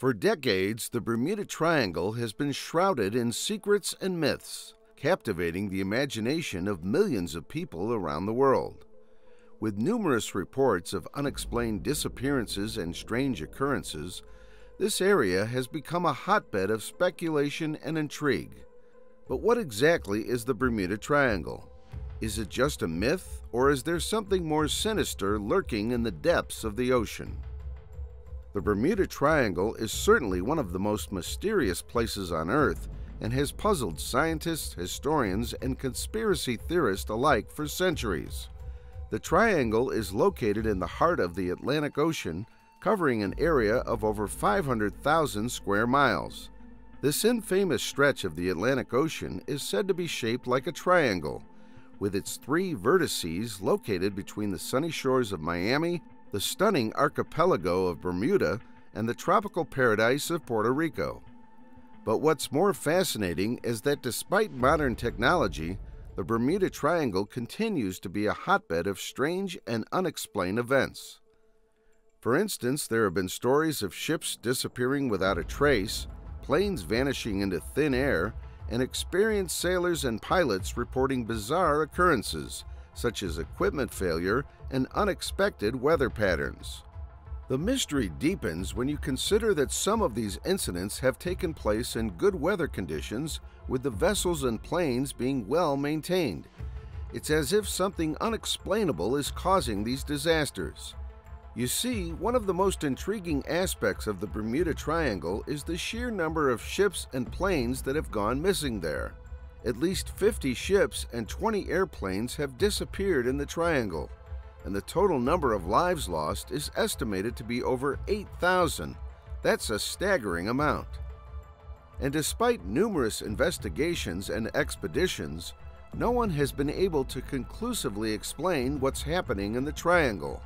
For decades, the Bermuda Triangle has been shrouded in secrets and myths, captivating the imagination of millions of people around the world. With numerous reports of unexplained disappearances and strange occurrences, this area has become a hotbed of speculation and intrigue. But what exactly is the Bermuda Triangle? Is it just a myth, or is there something more sinister lurking in the depths of the ocean? The Bermuda Triangle is certainly one of the most mysterious places on Earth and has puzzled scientists, historians, and conspiracy theorists alike for centuries. The triangle is located in the heart of the Atlantic Ocean, covering an area of over 500,000 square miles. This infamous stretch of the Atlantic Ocean is said to be shaped like a triangle, with its three vertices located between the sunny shores of Miami, the stunning archipelago of Bermuda, and the tropical paradise of Puerto Rico. But what's more fascinating is that despite modern technology, the Bermuda Triangle continues to be a hotbed of strange and unexplained events. For instance, there have been stories of ships disappearing without a trace, planes vanishing into thin air, and experienced sailors and pilots reporting bizarre occurrences, such as equipment failure and unexpected weather patterns. The mystery deepens when you consider that some of these incidents have taken place in good weather conditions, with the vessels and planes being well maintained. It's as if something unexplainable is causing these disasters. You see, one of the most intriguing aspects of the Bermuda Triangle is the sheer number of ships and planes that have gone missing there. At least 50 ships and 20 airplanes have disappeared in the triangle, and the total number of lives lost is estimated to be over 8,000. That's a staggering amount. And despite numerous investigations and expeditions, no one has been able to conclusively explain what's happening in the triangle.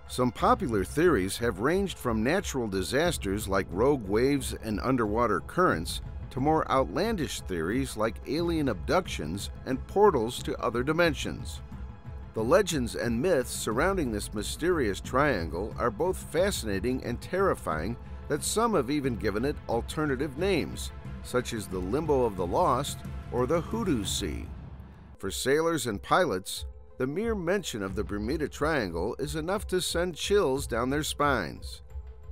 Some popular theories have ranged from natural disasters like rogue waves and underwater currents to more outlandish theories like alien abductions and portals to other dimensions. The legends and myths surrounding this mysterious triangle are both fascinating and terrifying that some have even given it alternative names, such as the Limbo of the Lost or the Hoodoo Sea. For sailors and pilots, the mere mention of the Bermuda Triangle is enough to send chills down their spines.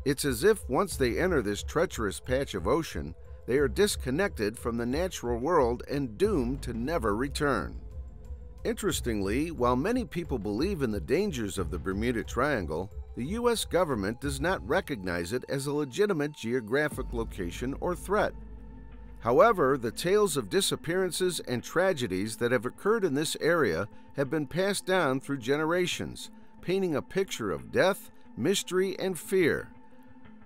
It's as if once they enter this treacherous patch of ocean, they are disconnected from the natural world and doomed to never return. Interestingly, while many people believe in the dangers of the Bermuda Triangle, the U.S. government does not recognize it as a legitimate geographic location or threat. However, the tales of disappearances and tragedies that have occurred in this area have been passed down through generations, painting a picture of death, mystery, and fear.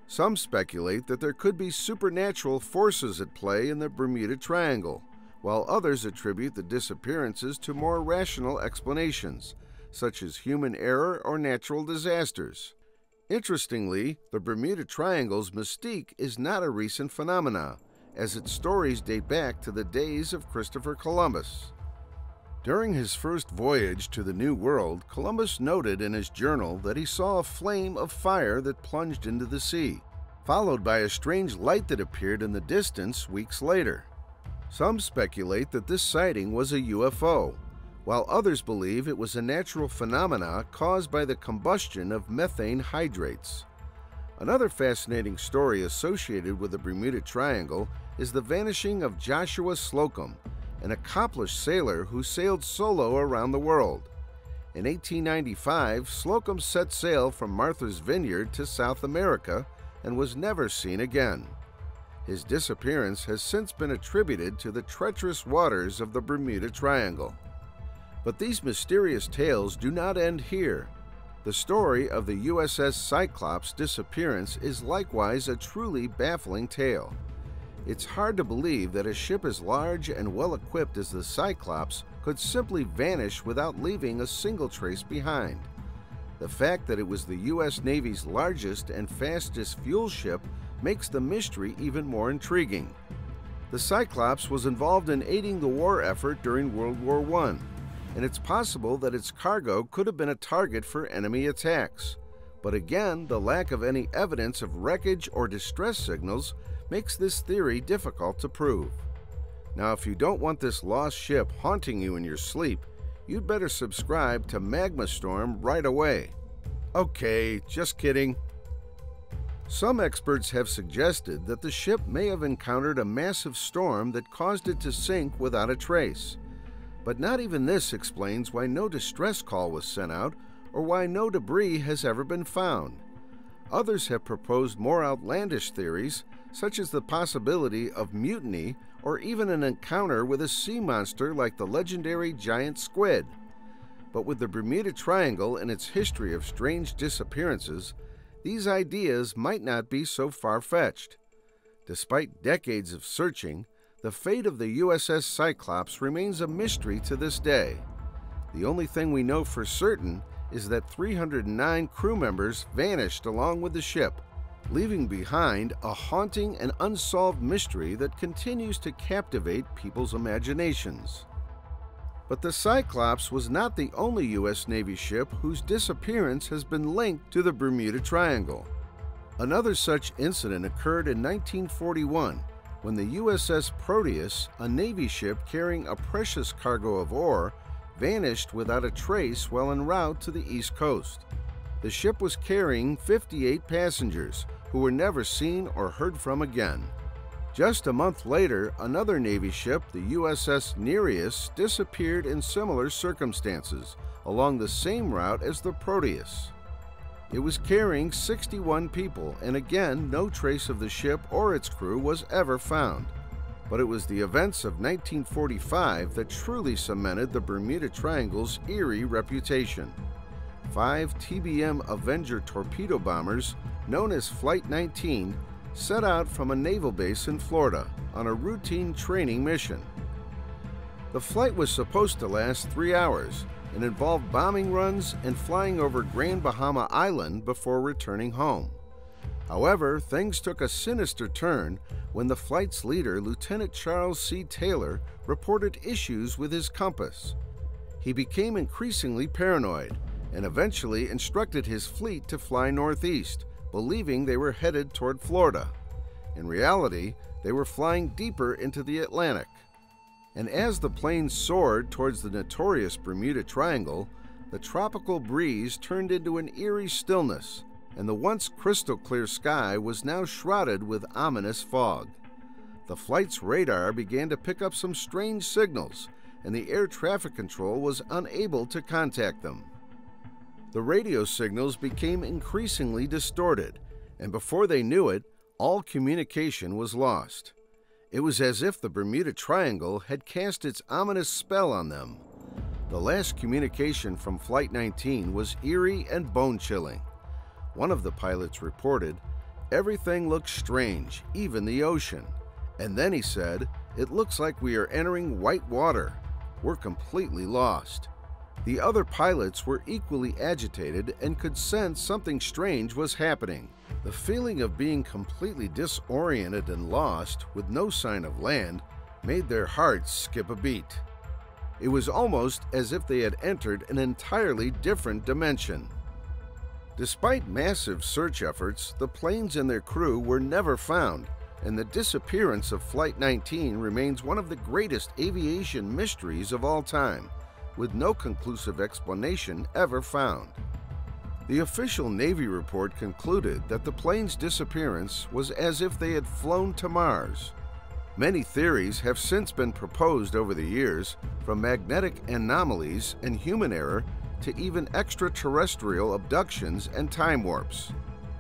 Some speculate that there could be supernatural forces at play in the Bermuda Triangle, while others attribute the disappearances to more rational explanations, such as human error or natural disasters. Interestingly, the Bermuda Triangle's mystique is not a recent phenomenon, as its stories date back to the days of Christopher Columbus. During his first voyage to the New World, Columbus noted in his journal that he saw a flame of fire that plunged into the sea, followed by a strange light that appeared in the distance weeks later. Some speculate that this sighting was a UFO, while others believe it was a natural phenomena caused by the combustion of methane hydrates. Another fascinating story associated with the Bermuda Triangle is the vanishing of Joshua Slocum, an accomplished sailor who sailed solo around the world. In 1895, Slocum set sail from Martha's Vineyard to South America and was never seen again. His disappearance has since been attributed to the treacherous waters of the Bermuda Triangle. But these mysterious tales do not end here. The story of the USS Cyclops' disappearance is likewise a truly baffling tale. It's hard to believe that a ship as large and well-equipped as the Cyclops could simply vanish without leaving a single trace behind. The fact that it was the U.S. Navy's largest and fastest fuel ship makes the mystery even more intriguing. The Cyclops was involved in aiding the war effort during World War I, and it's possible that its cargo could have been a target for enemy attacks. But again, the lack of any evidence of wreckage or distress signals makes this theory difficult to prove. Now, if you don't want this lost ship haunting you in your sleep, you'd better subscribe to Magma Storm right away. Okay, just kidding. Some experts have suggested that the ship may have encountered a massive storm that caused it to sink without a trace. But not even this explains why no distress call was sent out or why no debris has ever been found. Others have proposed more outlandish theories, such as the possibility of mutiny or even an encounter with a sea monster like the legendary giant squid. But with the Bermuda Triangle and its history of strange disappearances, these ideas might not be so far-fetched. Despite decades of searching, the fate of the USS Cyclops remains a mystery to this day. The only thing we know for certain is that 309 crew members vanished along with the ship, leaving behind a haunting and unsolved mystery that continues to captivate people's imaginations. But the Cyclops was not the only U.S. Navy ship whose disappearance has been linked to the Bermuda Triangle. Another such incident occurred in 1941 when the USS Proteus, a Navy ship carrying a precious cargo of ore, vanished without a trace while en route to the East Coast. The ship was carrying 58 passengers who were never seen or heard from again. Just a month later, another Navy ship, the USS Nereus, disappeared in similar circumstances along the same route as the Proteus. It was carrying 61 people, and again, no trace of the ship or its crew was ever found. But it was the events of 1945 that truly cemented the Bermuda Triangle's eerie reputation. 5 TBM Avenger torpedo bombers, known as Flight 19, set out from a naval base in Florida on a routine training mission. The flight was supposed to last 3 hours and involved bombing runs and flying over Grand Bahama Island before returning home. However, things took a sinister turn when the flight's leader, Lieutenant Charles C. Taylor, reported issues with his compass. He became increasingly paranoid and eventually instructed his fleet to fly northeast, believing they were headed toward Florida. In reality, they were flying deeper into the Atlantic. And as the plane soared towards the notorious Bermuda Triangle, the tropical breeze turned into an eerie stillness, and the once crystal-clear sky was now shrouded with ominous fog. The flight's radar began to pick up some strange signals, and the air traffic control was unable to contact them. The radio signals became increasingly distorted, and before they knew it, all communication was lost. It was as if the Bermuda Triangle had cast its ominous spell on them. The last communication from Flight 19 was eerie and bone-chilling. One of the pilots reported, "Everything looks strange, even the ocean." And then he said, "It looks like we are entering white water. We're completely lost." The other pilots were equally agitated and could sense something strange was happening. The feeling of being completely disoriented and lost, with no sign of land, made their hearts skip a beat. It was almost as if they had entered an entirely different dimension. Despite massive search efforts, the planes and their crew were never found, and the disappearance of Flight 19 remains one of the greatest aviation mysteries of all time, with no conclusive explanation ever found. The official Navy report concluded that the plane's disappearance was as if they had flown to Mars. Many theories have since been proposed over the years, from magnetic anomalies and human error to even extraterrestrial abductions and time warps.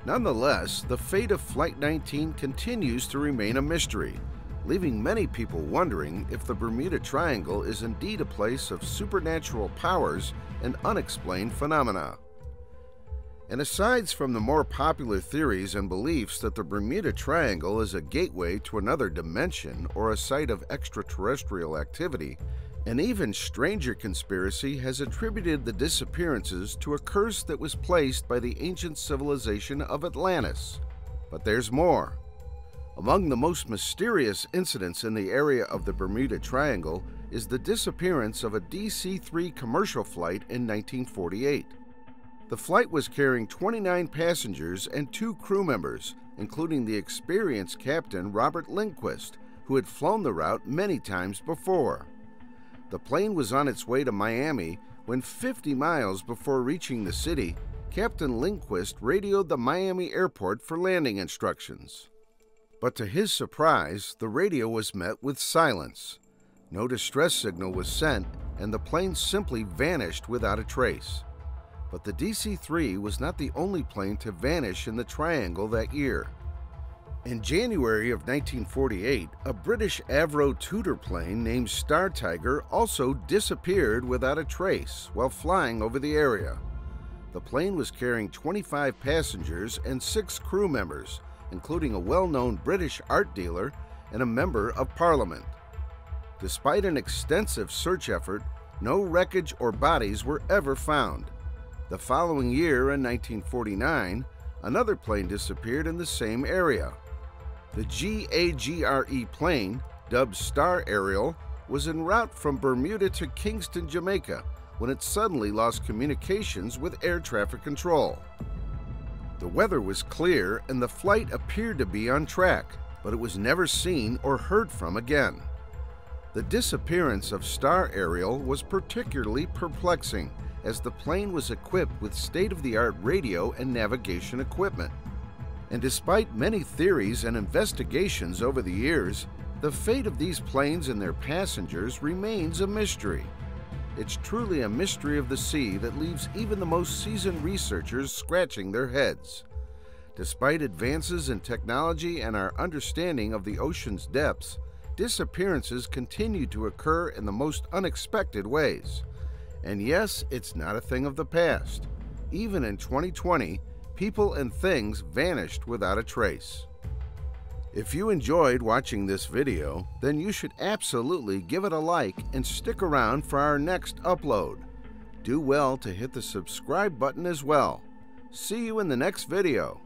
Nonetheless, the fate of Flight 19 continues to remain a mystery, leaving many people wondering if the Bermuda Triangle is indeed a place of supernatural powers and unexplained phenomena. And aside from the more popular theories and beliefs that the Bermuda Triangle is a gateway to another dimension or a site of extraterrestrial activity, an even stranger conspiracy has attributed the disappearances to a curse that was placed by the ancient civilization of Atlantis. But there's more. Among the most mysterious incidents in the area of the Bermuda Triangle is the disappearance of a DC-3 commercial flight in 1948. The flight was carrying 29 passengers and 2 crew members, including the experienced captain Robert Lindquist, who had flown the route many times before. The plane was on its way to Miami when 50 miles before reaching the city, Captain Lindquist radioed the Miami airport for landing instructions. But to his surprise, the radio was met with silence. No distress signal was sent, and the plane simply vanished without a trace. But the DC-3 was not the only plane to vanish in the Triangle that year. In January of 1948, a British Avro Tudor plane named Star Tiger also disappeared without a trace while flying over the area. The plane was carrying 25 passengers and 6 crew members, including a well-known British art dealer and a member of Parliament. Despite an extensive search effort, no wreckage or bodies were ever found. The following year, in 1949, another plane disappeared in the same area. The GAGRE plane, dubbed Star Ariel, was en route from Bermuda to Kingston, Jamaica, when it suddenly lost communications with air traffic control. The weather was clear and the flight appeared to be on track, but it was never seen or heard from again. The disappearance of Star Ariel was particularly perplexing, as the plane was equipped with state-of-the-art radio and navigation equipment. And despite many theories and investigations over the years, the fate of these planes and their passengers remains a mystery. It's truly a mystery of the sea that leaves even the most seasoned researchers scratching their heads. Despite advances in technology and our understanding of the ocean's depths, disappearances continue to occur in the most unexpected ways. And yes, it's not a thing of the past. Even in 2020, people and things vanished without a trace. If you enjoyed watching this video, then you should absolutely give it a like and stick around for our next upload. Do well to hit the subscribe button as well. See you in the next video.